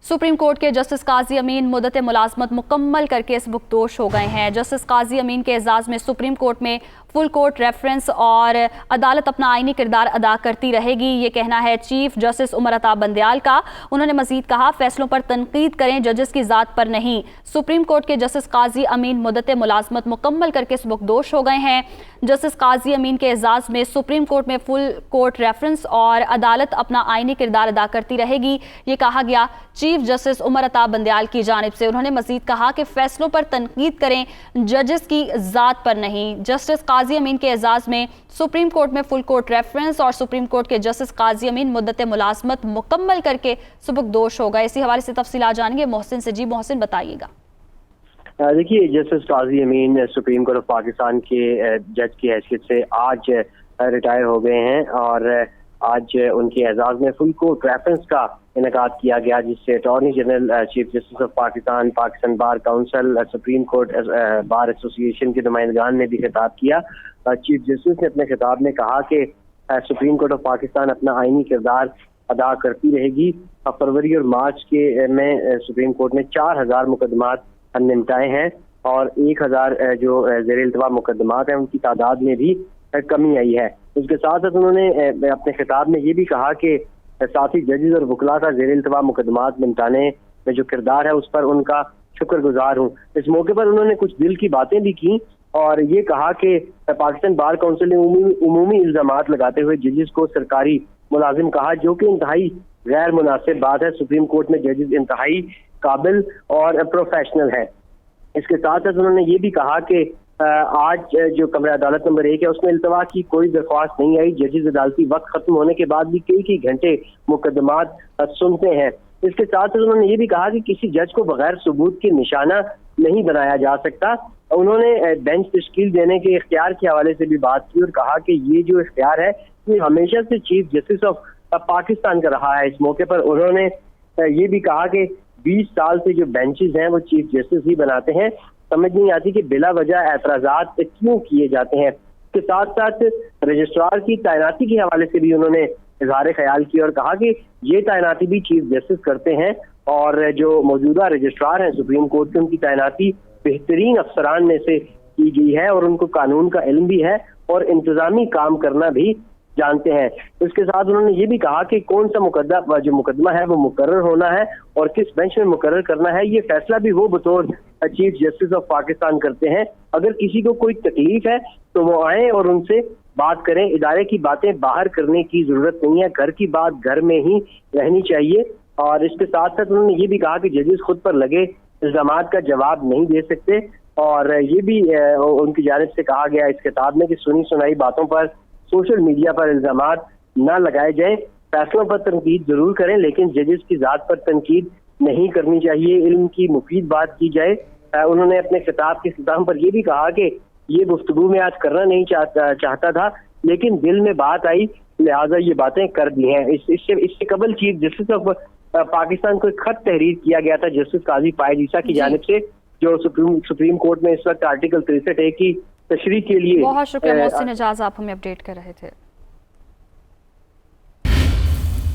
Supreme court के justice Qazi अमीन मुद्दत मुलाजमत मुकम्मल करके सबकदोश हो गए हैं। जस्टिस काजी अमीन के एजाज़ में सुप्रीम कोर्ट में फुल कोर्ट रेफरेंस और अदालत अपना आइनी किरदार अदा करती रहेगी, ये कहना है चीफ जस्टिस उमर अता बंदयाल का। उन्होंने मजीद कहा, फैसलों पर तनकीद करें, जजेस की ज़ात पर नहीं। सुप्रीम कोर्ट के जस्टिस काजी अमीन मुद्दत मुलाजमत मुकम्मल करके सबकदोश हो गए हैं। जस्टिस काजी अमीन के एजाज़ में सुप्रीम कोर्ट में फुल कोर्ट रेफरेंस और अदालत अपना आइनी किरदार अदा करती रहेगी, ये कहा गया चीफ जस्टिस उमर अता बंदयाल की जानिब से। उन्होंने मजीद कहा कि फैसलों पर तनकीद करें, जजेस की ज़ात पर नहीं। जस्टिस काजी अमीन के एजाज़ में सुप्रीम कोर्ट में फुल कोर्ट रेफरेंस और सुप्रीम कोर्ट के जस्टिस काजी अमीन मुद्दत मुलाजमत मुकम्मल करके सबकदोश होगा। इसी हवाले से तफसीलात जानेंगे मोहसिन से। जी मोहसिन, बताइएगा। देखिए, justice Qazi Amin supreme court of Pakistan के जज की हैसियत से आज रिटायर हो गए हैं और आज उनके एजाज में फुल कोर्ट रेफरेंस का इनेकाद किया गया, जिससे attorney general, chief justice of Pakistan, Pakistan bar council, supreme court bar association के नुमाइंदगान ने भी खिताब किया। चीफ जस्टिस ने अपने खिताब में कहा कि सुप्रीम कोर्ट ऑफ पाकिस्तान अपना आइनी किरदार अदा करती रहेगी। फरवरी और मार्च के में सुप्रीम कोर्ट ने 4000 मुकदमात निपटाए हैं और 1000 जो ज़ेर इल्तवा मुकदमात हैं उनकी तादाद में भी कमी आई है। इसके साथ साथ उन्होंने अपने खिताब में ये भी कहा कि साथी जजेस और वकला का ज़ेर इल्तवा मुकदमात निपटाने में जो किरदार है उस पर उनका शुक्रगुजार हूँ। इस मौके पर उन्होंने कुछ दिल की बातें भी की और ये कहा कि पाकिस्तान बार काउंसिल ने उमूमी इल्जामात लगाते हुए जजेस को सरकारी मुलाजिम कहा, जो कि इंतहाई गैर मुनासिब बात है। सुप्रीम कोर्ट में जजेस इंतहाई काबिल और प्रोफेशनल है। इसके साथ साथ उन्होंने ये भी कहा कि आज जो कमरा अदालत नंबर 1 है उसमें इल्तवा की कोई दरख्वास्त नहीं आई। जजेस अदालती वक्त खत्म होने के बाद भी कई घंटे मुकदमात सुनते हैं। इसके साथ साथ उन्होंने ये भी कहा कि किसी जज को बगैर सबूत के निशाना नहीं बनाया जा सकता। उन्होंने बेंच तश्कील देने के इख्तियार के हवाले से भी बात की और कहा कि ये जो इख्तियार है ये हमेशा से चीफ जस्टिस ऑफ पाकिस्तान का रहा है। इस मौके पर उन्होंने ये भी कहा कि 20 साल से जो बेंचेस हैं वो चीफ जस्टिस ही बनाते हैं। समझ नहीं आती कि बिला वजह एतराजात क्यों किए जाते हैं। इसके साथ साथ रजिस्ट्रार की तैनाती के हवाले से भी उन्होंने इजहार ख्याल किया और कहा कि ये तैनाती भी चीफ जस्टिस करते हैं और जो मौजूदा रजिस्ट्रार हैं सुप्रीम कोर्ट के, उनकी तैनाती बेहतरीन अफसरान में से की गई है और उनको कानून का इल्म भी है और इंतजामी काम करना भी जानते हैं। इसके साथ उन्होंने ये भी कहा कि कौन सा मुकदमा है वो मुकर्रर होना है और किस बेंच में मुकर्रर करना है, ये फैसला भी वो बतौर चीफ जस्टिस ऑफ पाकिस्तान करते हैं। अगर किसी को कोई तकलीफ है तो वो आए और उनसे बात करें। इदारे की बातें बाहर करने की जरूरत नहीं है, घर की बात घर में ही रहनी चाहिए। और इसके साथ साथ उन्होंने ये भी कहा कि जजेस खुद पर लगे इल्जामात का जवाब नहीं दे सकते और ये भी उनकी जानिब से कहा गया इस किताब में कि सुनी सुनाई बातों पर सोशल मीडिया पर इल्जामात न लगाए जाएं। फैसलों पर तनकीद जरूर करें लेकिन जजेस की जात पर तनकीद नहीं करनी चाहिए। इल्म की मुफीद बात की जाए। उन्होंने अपने खिताब के इख्तिताम पर यह भी कहा कि ये गुफ्तगू में आज करना नहीं चाहता था लेकिन दिल में बात आई, लिहाजा ये बातें कर दी हैं। इससे कबल चीफ जस्टिस ऑफ पाकिस्तान को एक खत तहरीर किया गया था जस्टिस काजी फायद ईसा की जानिब से, जो सुप्रीम कोर्ट में इस वक्त आर्टिकल 63A की तशरीह के लिए। बहुत शुक्रिया मोहसिन एजाज, आप हमें अपडेट कर रहे थे।